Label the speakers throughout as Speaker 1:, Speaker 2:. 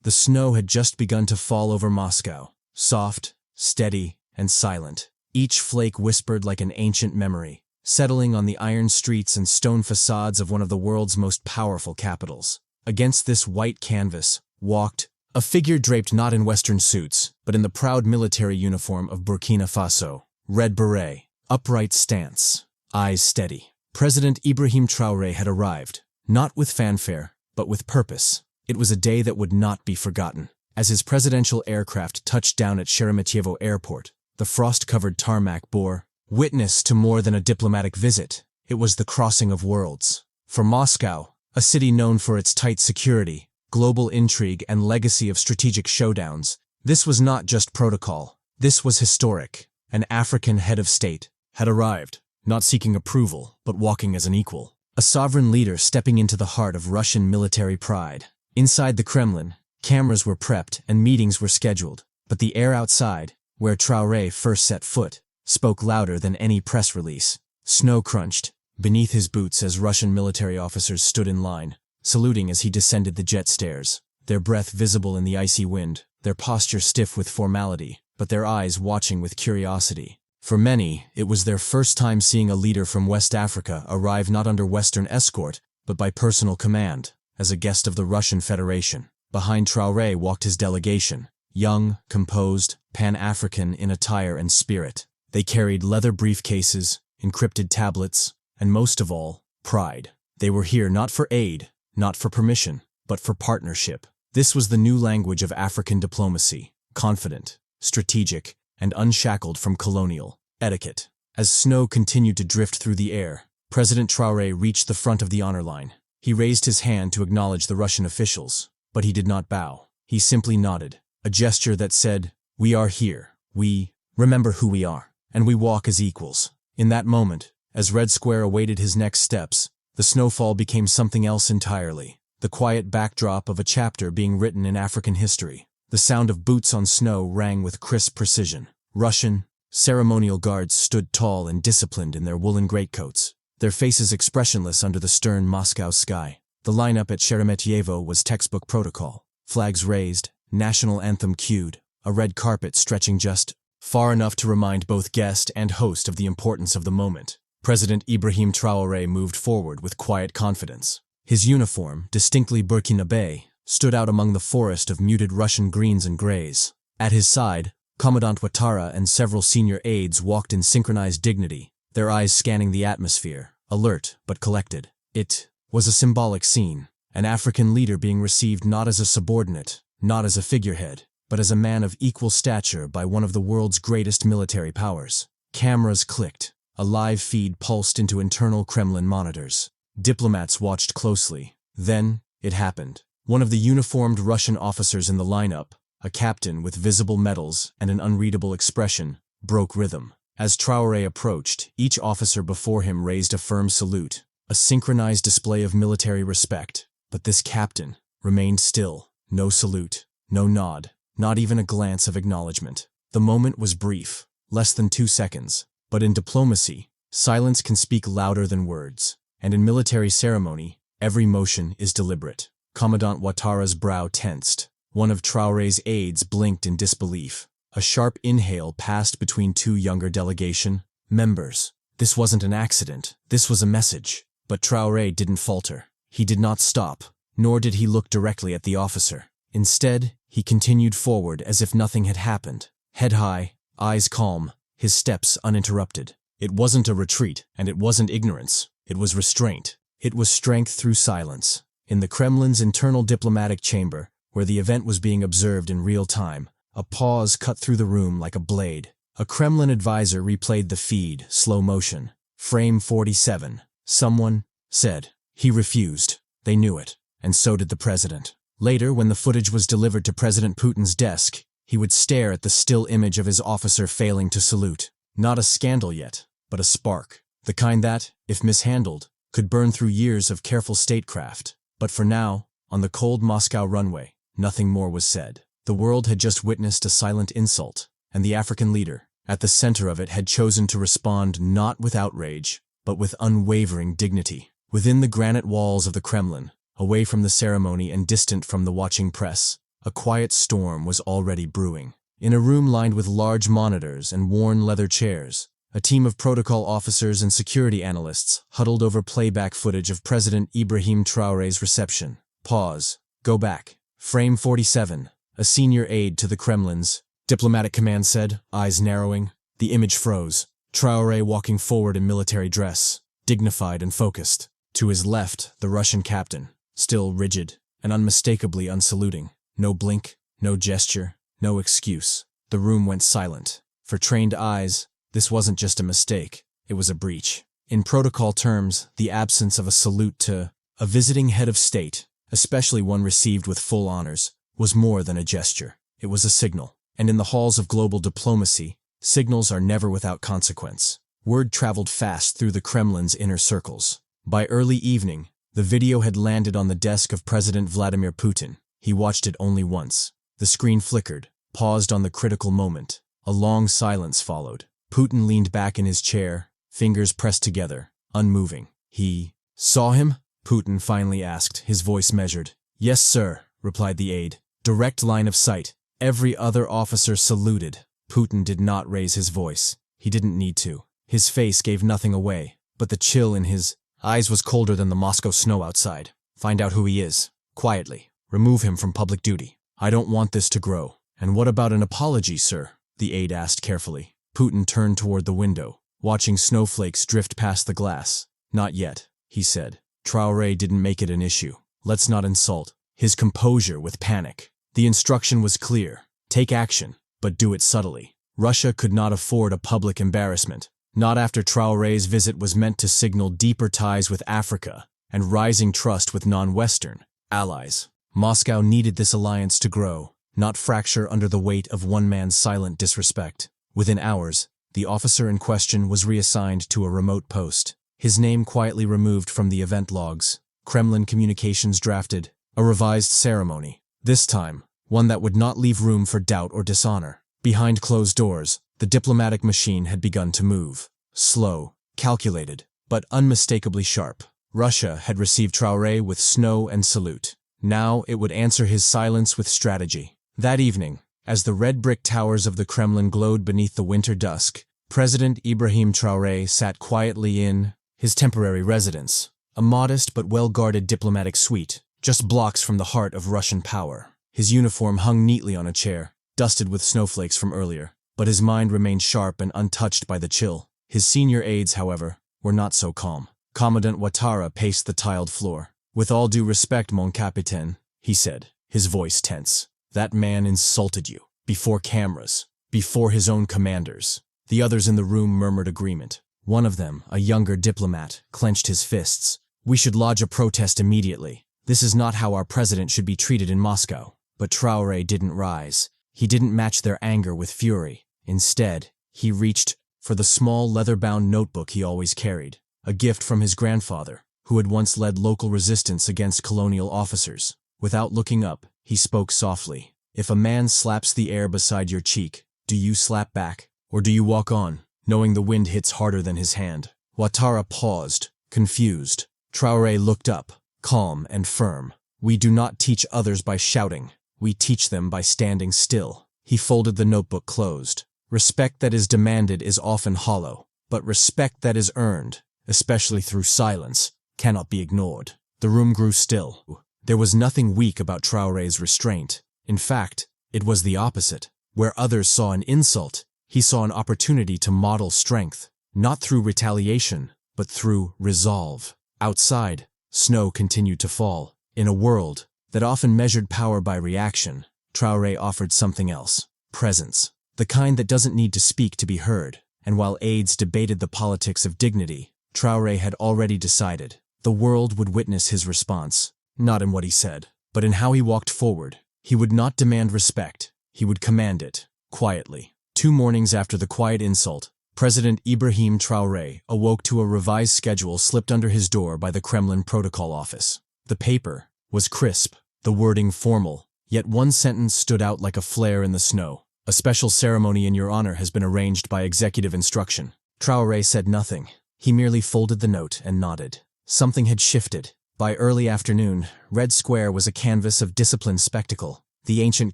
Speaker 1: The snow had just begun to fall over Moscow, soft, steady, and silent. Each flake whispered like an ancient memory, settling on the iron streets and stone facades of one of the world's most powerful capitals. Against this white canvas walked a figure draped not in Western suits, but in the proud military uniform of Burkina Faso. Red beret, upright stance, eyes steady. President Ibrahim Traore had arrived, not with fanfare, but with purpose. It was a day that would not be forgotten. As his presidential aircraft touched down at Sheremetyevo Airport, the frost-covered tarmac bore witness to more than a diplomatic visit. It was the crossing of worlds. For Moscow, a city known for its tight security, global intrigue, and legacy of strategic showdowns, this was not just protocol. This was historic. An African head of state had arrived, not seeking approval, but walking as an equal. A sovereign leader stepping into the heart of Russian military pride. Inside the Kremlin, cameras were prepped and meetings were scheduled, but the air outside, where Traoré first set foot, spoke louder than any press release. Snow crunched beneath his boots as Russian military officers stood in line, saluting as he descended the jet stairs, their breath visible in the icy wind, their posture stiff with formality, but their eyes watching with curiosity. For many, it was their first time seeing a leader from West Africa arrive not under Western escort, but by personal command, as a guest of the Russian Federation. Behind Traoré walked his delegation, young, composed, pan-African in attire and spirit. They carried leather briefcases, encrypted tablets, and most of all, pride. They were here not for aid, not for permission, but for partnership. This was the new language of African diplomacy, confident, strategic, and unshackled from colonial etiquette. As snow continued to drift through the air, President Traoré reached the front of the honor line. He raised his hand to acknowledge the Russian officials, but he did not bow. He simply nodded, a gesture that said, "We are here. We remember who we are, and we walk as equals." In that moment, as Red Square awaited his next steps, the snowfall became something else entirely, the quiet backdrop of a chapter being written in African history. The sound of boots on snow rang with crisp precision. Russian ceremonial guards stood tall and disciplined in their woolen greatcoats, their faces expressionless under the stern Moscow sky. The lineup at Sheremetyevo was textbook protocol. Flags raised, national anthem cued, a red carpet stretching just far enough to remind both guest and host of the importance of the moment. President Ibrahim Traore moved forward with quiet confidence. His uniform, distinctly Burkinabe, stood out among the forest of muted Russian greens and grays. At his side, Commandant Ouattara and several senior aides walked in synchronized dignity, their eyes scanning the atmosphere, alert but collected. It was a symbolic scene, an African leader being received not as a subordinate, not as a figurehead, but as a man of equal stature by one of the world's greatest military powers. Cameras clicked, a live feed pulsed into internal Kremlin monitors. Diplomats watched closely. Then, it happened. One of the uniformed Russian officers in the lineup, a captain with visible medals and an unreadable expression, broke rhythm. As Traoré approached, each officer before him raised a firm salute, a synchronized display of military respect. But this captain remained still. No salute, no nod, not even a glance of acknowledgement. The moment was brief, less than 2 seconds. But in diplomacy, silence can speak louder than words. And in military ceremony, every motion is deliberate. Commandant Ouattara's brow tensed. One of Traoré's aides blinked in disbelief. A sharp inhale passed between two younger delegation members. This wasn't an accident. This was a message. But Traoré didn't falter. He did not stop, nor did he look directly at the officer. Instead, he continued forward as if nothing had happened. Head high, eyes calm, his steps uninterrupted. It wasn't a retreat, and it wasn't ignorance. It was restraint. It was strength through silence. In the Kremlin's internal diplomatic chamber, where the event was being observed in real time, a pause cut through the room like a blade. A Kremlin advisor replayed the feed, slow motion. Frame 47. Someone said. He refused. They knew it. And so did the president. Later, when the footage was delivered to President Putin's desk, he would stare at the still image of his officer failing to salute. Not a scandal yet, but a spark. The kind that, if mishandled, could burn through years of careful statecraft. But for now, on the cold Moscow runway, nothing more was said. The world had just witnessed a silent insult, and the African leader, at the center of it, had chosen to respond not with outrage, but with unwavering dignity. Within the granite walls of the Kremlin, away from the ceremony and distant from the watching press, A quiet storm was already brewing. In a room lined with large monitors and worn leather chairs, a team of protocol officers and security analysts huddled over playback footage of President Ibrahim Traore's reception. Pause. Go back. Frame 47. A senior aide to the Kremlin's diplomatic command said, eyes narrowing. The image froze. Traoré walking forward in military dress, dignified and focused. To his left, the Russian captain, still rigid and unmistakably unsaluting. No blink, no gesture, no excuse. The room went silent. For trained eyes, this wasn't just a mistake, it was a breach. In protocol terms, the absence of a salute to a visiting head of state, especially one received with full honors, was more than a gesture. It was a signal. And in the halls of global diplomacy, signals are never without consequence. Word traveled fast through the Kremlin's inner circles. By early evening, the video had landed on the desk of President Vladimir Putin. He watched it only once. The screen flickered, paused on the critical moment. A long silence followed. Putin leaned back in his chair, fingers pressed together, unmoving. He saw him? Putin finally asked, his voice measured. Yes, sir, replied the aide. Direct line of sight. Every other officer saluted. Putin did not raise his voice. He didn't need to. His face gave nothing away, but the chill in his eyes was colder than the Moscow snow outside. Find out who he is. Quietly. Remove him from public duty. I don't want this to grow. And what about an apology, sir? The aide asked carefully. Putin turned toward the window, watching snowflakes drift past the glass. Not yet, he said. Traoré didn't make it an issue. Let's not insult his composure with panic. The instruction was clear. Take action, but do it subtly. Russia could not afford a public embarrassment. Not after Traoré's visit was meant to signal deeper ties with Africa and rising trust with non-Western allies. Moscow needed this alliance to grow, not fracture under the weight of one man's silent disrespect. Within hours, the officer in question was reassigned to a remote post. His name quietly removed from the event logs. Kremlin communications drafted a revised ceremony. This time, one that would not leave room for doubt or dishonor. Behind closed doors, the diplomatic machine had begun to move. Slow, calculated, but unmistakably sharp. Russia had received Traoré with snow and salute. Now it would answer his silence with strategy. That evening, as the red brick towers of the Kremlin glowed beneath the winter dusk, President Ibrahim Traoré sat quietly in his temporary residence, a modest but well-guarded diplomatic suite, just blocks from the heart of Russian power. His uniform hung neatly on a chair, dusted with snowflakes from earlier, but his mind remained sharp and untouched by the chill. His senior aides, however, were not so calm. Commandant Ouattara paced the tiled floor. With all due respect, mon capitaine, he said, his voice tense. That man insulted you. Before cameras. Before his own commanders. The others in the room murmured agreement. One of them, a younger diplomat, clenched his fists. We should lodge a protest immediately. This is not how our president should be treated in Moscow. But Traoré didn't rise. He didn't match their anger with fury. Instead, he reached for the small leather-bound notebook he always carried, a gift from his grandfather, who had once led local resistance against colonial officers. Without looking up, he spoke softly. If a man slaps the air beside your cheek, do you slap back? Or do you walk on, knowing the wind hits harder than his hand? Ouattara paused, confused. Traoré looked up, calm and firm. We do not teach others by shouting. We teach them by standing still. He folded the notebook closed. Respect that is demanded is often hollow, but respect that is earned, especially through silence, cannot be ignored. The room grew still. There was nothing weak about Traoré's restraint. In fact, it was the opposite. Where others saw an insult, he saw an opportunity to model strength, not through retaliation, but through resolve. Outside, snow continued to fall. In a world that often measured power by reaction, Traoré offered something else. Presence. The kind that doesn't need to speak to be heard. And while aides debated the politics of dignity, Traoré had already decided. The world would witness his response, not in what he said, but in how he walked forward. He would not demand respect. He would command it, quietly. 2 mornings after the quiet insult, President Ibrahim Traoré awoke to a revised schedule slipped under his door by the Kremlin protocol office. The paper was crisp, the wording formal, yet one sentence stood out like a flare in the snow. A special ceremony in your honor has been arranged by executive instruction. Traoré said nothing. He merely folded the note and nodded. Something had shifted. By early afternoon, Red Square was a canvas of disciplined spectacle. The ancient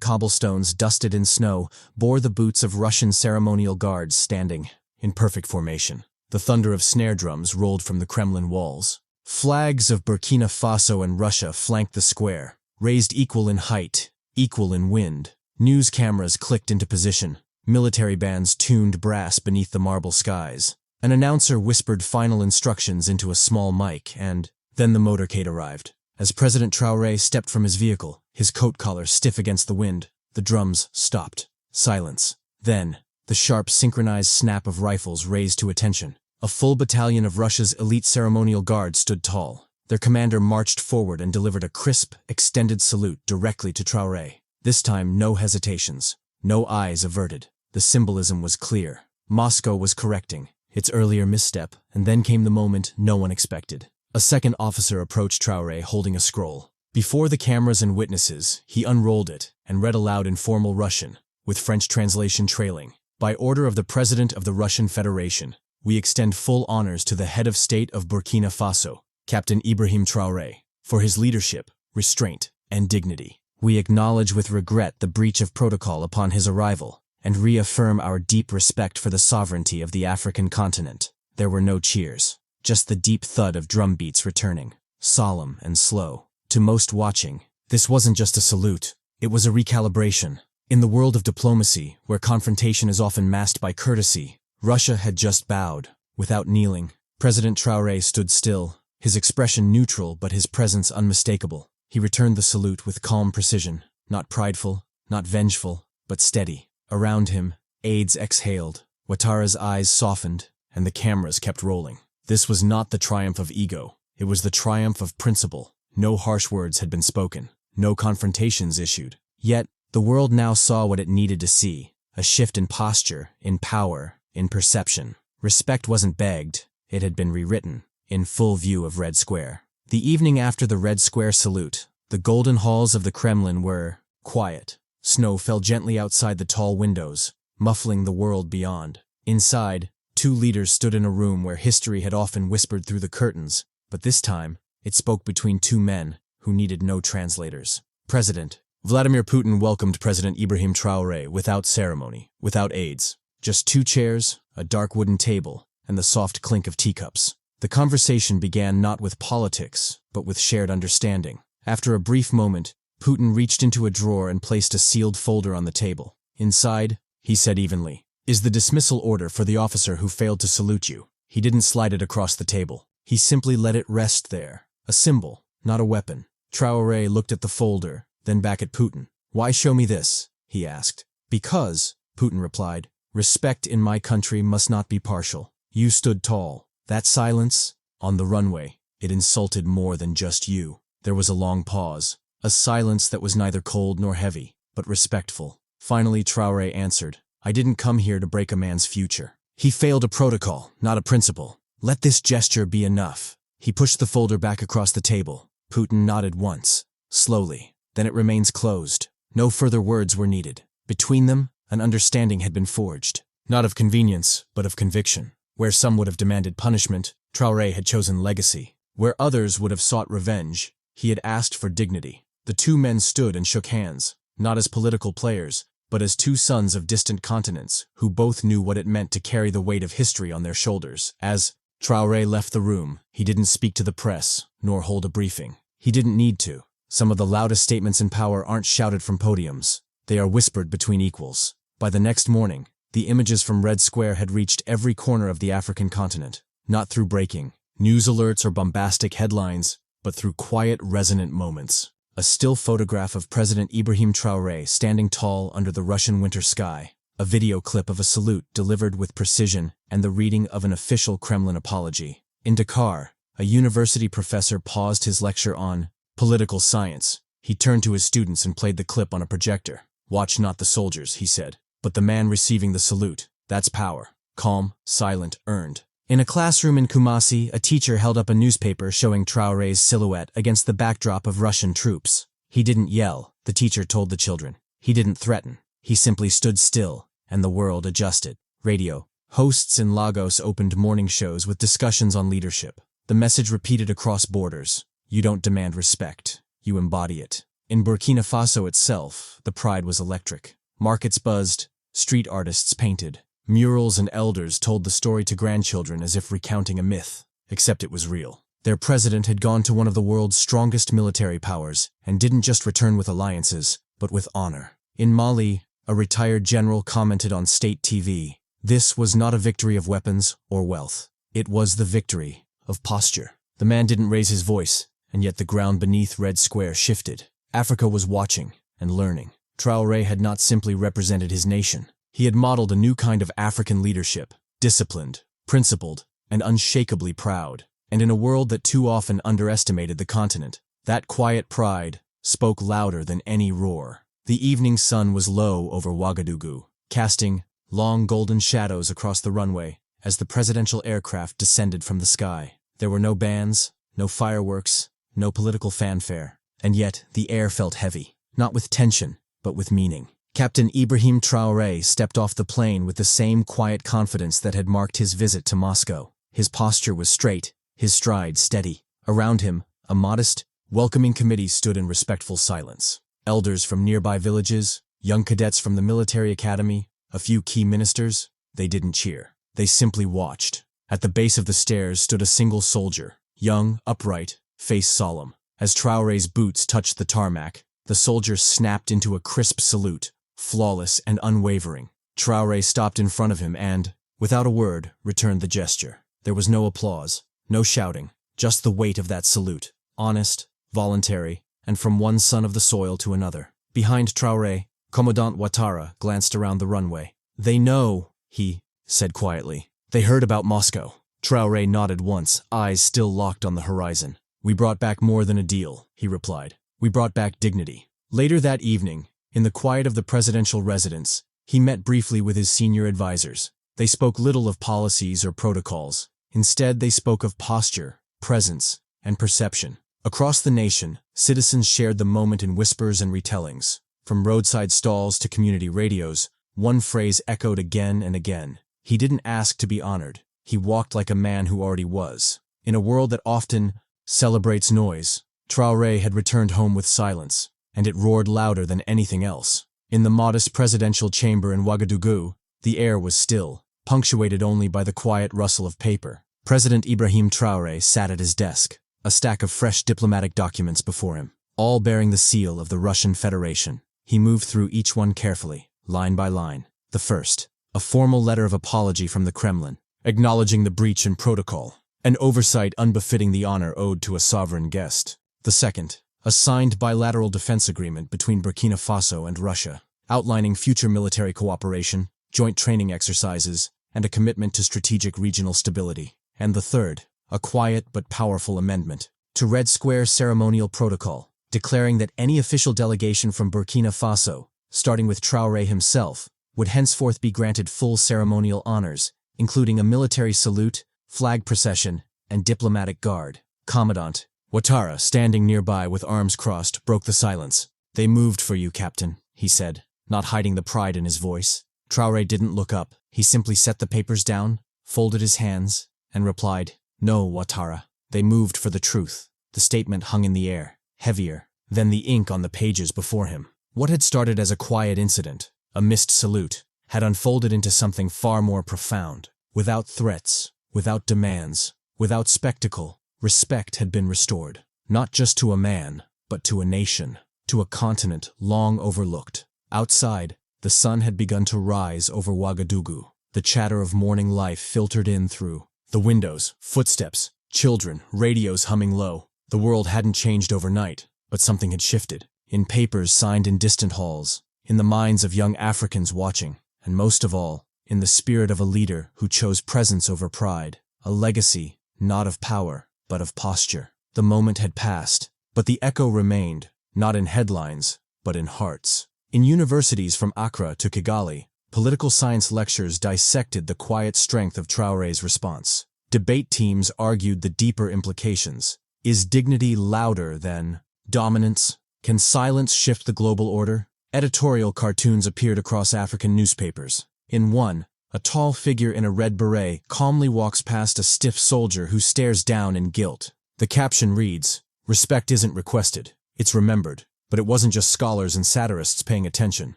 Speaker 1: cobblestones, dusted in snow, bore the boots of Russian ceremonial guards standing in perfect formation. The thunder of snare drums rolled from the Kremlin walls. Flags of Burkina Faso and Russia flanked the square, raised equal in height, equal in wind. News cameras clicked into position. Military bands tuned brass beneath the marble skies. An announcer whispered final instructions into a small mic, and then the motorcade arrived. As President Traoré stepped from his vehicle, his coat collar stiff against the wind, the drums stopped. Silence. Then, the sharp, synchronized snap of rifles raised to attention. A full battalion of Russia's elite ceremonial guard stood tall. Their commander marched forward and delivered a crisp, extended salute directly to Traoré. This time, no hesitations, no eyes averted. The symbolism was clear. Moscow was correcting its earlier misstep, and then came the moment no one expected. A second officer approached Traoré holding a scroll. Before the cameras and witnesses, he unrolled it and read aloud in formal Russian, with French translation trailing. By order of the President of the Russian Federation, we extend full honors to the head of state of Burkina Faso, Captain Ibrahim Traore, for his leadership, restraint, and dignity. We acknowledge with regret the breach of protocol upon his arrival, and reaffirm our deep respect for the sovereignty of the African continent. There were no cheers, just the deep thud of drum beats returning, solemn and slow. To most watching, this wasn't just a salute, it was a recalibration. In the world of diplomacy, where confrontation is often masked by courtesy, Russia had just bowed, without kneeling. President Traoré stood still, his expression neutral but his presence unmistakable. He returned the salute with calm precision, not prideful, not vengeful, but steady. Around him, aides exhaled, Ouattara's eyes softened, and the cameras kept rolling. This was not the triumph of ego, it was the triumph of principle. No harsh words had been spoken, no confrontations issued. Yet, the world now saw what it needed to see, a shift in posture, in power, in perception. Respect wasn't begged, it had been rewritten, in full view of Red Square. The evening after the Red Square salute, the golden halls of the Kremlin were quiet. Snow fell gently outside the tall windows, muffling the world beyond. Inside, two leaders stood in a room where history had often whispered through the curtains, but this time, it spoke between two men who needed no translators. President Vladimir Putin welcomed President Ibrahim Traore without ceremony, without aides. Just two chairs, a dark wooden table, and the soft clink of teacups. The conversation began not with politics, but with shared understanding. After a brief moment, Putin reached into a drawer and placed a sealed folder on the table. Inside, he said evenly, is the dismissal order for the officer who failed to salute you. He didn't slide it across the table. He simply let it rest there. A symbol, not a weapon. Traoré looked at the folder, then back at Putin. Why show me this? He asked. Because, Putin replied, respect in my country must not be partial. You stood tall. That silence, on the runway, it insulted more than just you. There was a long pause. A silence that was neither cold nor heavy, but respectful. Finally, Traoré answered, I didn't come here to break a man's future. He failed a protocol, not a principle. Let this gesture be enough. He pushed the folder back across the table. Putin nodded once, slowly. Then it remains closed. No further words were needed. Between them, an understanding had been forged. Not of convenience, but of conviction. Where some would have demanded punishment, Traoré had chosen legacy. Where others would have sought revenge, he had asked for dignity. The two men stood and shook hands, not as political players, but as two sons of distant continents who both knew what it meant to carry the weight of history on their shoulders. As Traoré left the room, he didn't speak to the press, nor hold a briefing. He didn't need to. Some of the loudest statements in power aren't shouted from podiums. They are whispered between equals. By the next morning, the images from Red Square had reached every corner of the African continent, not through breaking news alerts or bombastic headlines, but through quiet, resonant moments. A still photograph of President Ibrahim Traoré standing tall under the Russian winter sky. A video clip of a salute delivered with precision and the reading of an official Kremlin apology. In Dakar, a university professor paused his lecture on political science. He turned to his students and played the clip on a projector. Watch not the soldiers, he said, but the man receiving the salute. That's power. Calm, silent, earned. In a classroom in Kumasi, a teacher held up a newspaper showing Traoré's silhouette against the backdrop of Russian troops. He didn't yell, the teacher told the children. He didn't threaten. He simply stood still, and the world adjusted. Radio hosts in Lagos opened morning shows with discussions on leadership. The message repeated across borders. You don't demand respect. You embody it. In Burkina Faso itself, the pride was electric. Markets buzzed, street artists painted, murals and elders told the story to grandchildren as if recounting a myth, except it was real. Their president had gone to one of the world's strongest military powers and didn't just return with alliances, but with honor. In Mali, a retired general commented on state TV, "This was not a victory of weapons or wealth. It was the victory of posture." The man didn't raise his voice, and yet the ground beneath Red Square shifted. Africa was watching and learning. Traoré had not simply represented his nation. He had modeled a new kind of African leadership, disciplined, principled, and unshakably proud. And in a world that too often underestimated the continent, that quiet pride spoke louder than any roar. The evening sun was low over Ouagadougou, casting long golden shadows across the runway as the presidential aircraft descended from the sky. There were no bands, no fireworks, no political fanfare, and yet the air felt heavy, not with tension, but with meaning. Captain Ibrahim Traore stepped off the plane with the same quiet confidence that had marked his visit to Moscow. His posture was straight, his stride steady. Around him, a modest, welcoming committee stood in respectful silence. Elders from nearby villages, young cadets from the military academy, a few key ministers, they didn't cheer. They simply watched. At the base of the stairs stood a single soldier, young, upright, face solemn. As Traoré's boots touched the tarmac, the soldier snapped into a crisp salute, flawless and unwavering. Traoré stopped in front of him and, without a word, returned the gesture. There was no applause. No shouting, just the weight of that salute, honest, voluntary, and from one son of the soil to another. Behind Traoré, Commandant Ouattara glanced around the runway. "They know," he said quietly. "They heard about Moscow." Traoré nodded once, eyes still locked on the horizon. "We brought back more than a deal," he replied. "We brought back dignity." Later that evening, in the quiet of the presidential residence, he met briefly with his senior advisors. They spoke little of policies or protocols. Instead, they spoke of posture, presence, and perception. Across the nation, citizens shared the moment in whispers and retellings. From roadside stalls to community radios, one phrase echoed again and again. He didn't ask to be honored. He walked like a man who already was. In a world that often celebrates noise, Traoré had returned home with silence, and it roared louder than anything else. In the modest presidential chamber in Ouagadougou, the air was still, punctuated only by the quiet rustle of paper. President Ibrahim Traoré sat at his desk, a stack of fresh diplomatic documents before him, all bearing the seal of the Russian Federation. He moved through each one carefully, line by line. The first, a formal letter of apology from the Kremlin, acknowledging the breach in protocol, an oversight unbefitting the honor owed to a sovereign guest. The second, a signed bilateral defense agreement between Burkina Faso and Russia, outlining future military cooperation, joint training exercises, and a commitment to strategic regional stability. And the third, a quiet but powerful amendment to Red Square ceremonial protocol, declaring that any official delegation from Burkina Faso, starting with Traoré himself, would henceforth be granted full ceremonial honors, including a military salute, flag procession, and diplomatic guard. Commandant Ouattara, standing nearby with arms crossed, broke the silence. "They moved for you, Captain," he said, not hiding the pride in his voice. Traoré didn't look up. He simply set the papers down, folded his hands, and replied, "No, Ouattara. They moved for the truth." The statement hung in the air, heavier than the ink on the pages before him. What had started as a quiet incident, a missed salute, had unfolded into something far more profound. Without threats, without demands, without spectacle, respect had been restored, not just to a man, but to a nation, to a continent long overlooked. Outside, the sun had begun to rise over Ouagadougou. The chatter of morning life filtered in through the windows, footsteps, children, radios humming low. The world hadn't changed overnight, but something had shifted. In papers signed in distant halls, in the minds of young Africans watching, and most of all, in the spirit of a leader who chose presence over pride, a legacy, not of power, but of posture. The moment had passed, but the echo remained, not in headlines, but in hearts. In universities from Accra to Kigali, political science lectures dissected the quiet strength of Traoré's response. Debate teams argued the deeper implications. Is dignity louder than dominance? Can silence shift the global order? Editorial cartoons appeared across African newspapers. In one, a tall figure in a red beret calmly walks past a stiff soldier who stares down in guilt. The caption reads, "Respect isn't requested, it's remembered." But it wasn't just scholars and satirists paying attention.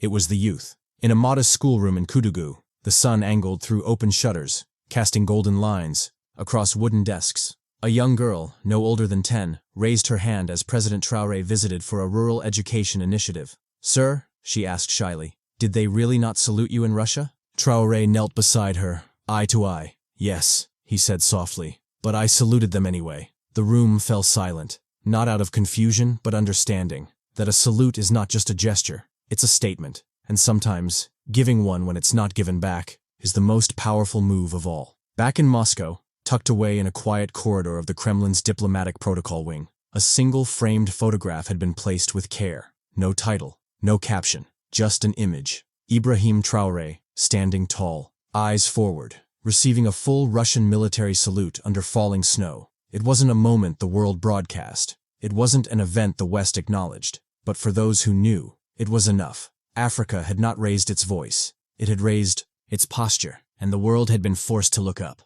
Speaker 1: It was the youth. In a modest schoolroom in Kudugu, the sun angled through open shutters, casting golden lines across wooden desks. A young girl, no older than 10, raised her hand as President Traoré visited for a rural education initiative. "Sir," she asked shyly, "did they really not salute you in Russia?" Traoré knelt beside her, eye to eye. "Yes," he said softly, "but I saluted them anyway." The room fell silent, not out of confusion but understanding that a salute is not just a gesture, it's a statement, and sometimes, giving one when it's not given back, is the most powerful move of all. Back in Moscow, tucked away in a quiet corridor of the Kremlin's diplomatic protocol wing, a single framed photograph had been placed with care. No title, no caption, just an image. Ibrahim Traore, standing tall, eyes forward, receiving a full Russian military salute under falling snow. It wasn't a moment the world broadcast. It wasn't an event the West acknowledged. But for those who knew, it was enough. Africa had not raised its voice. It had raised its posture, and the world had been forced to look up.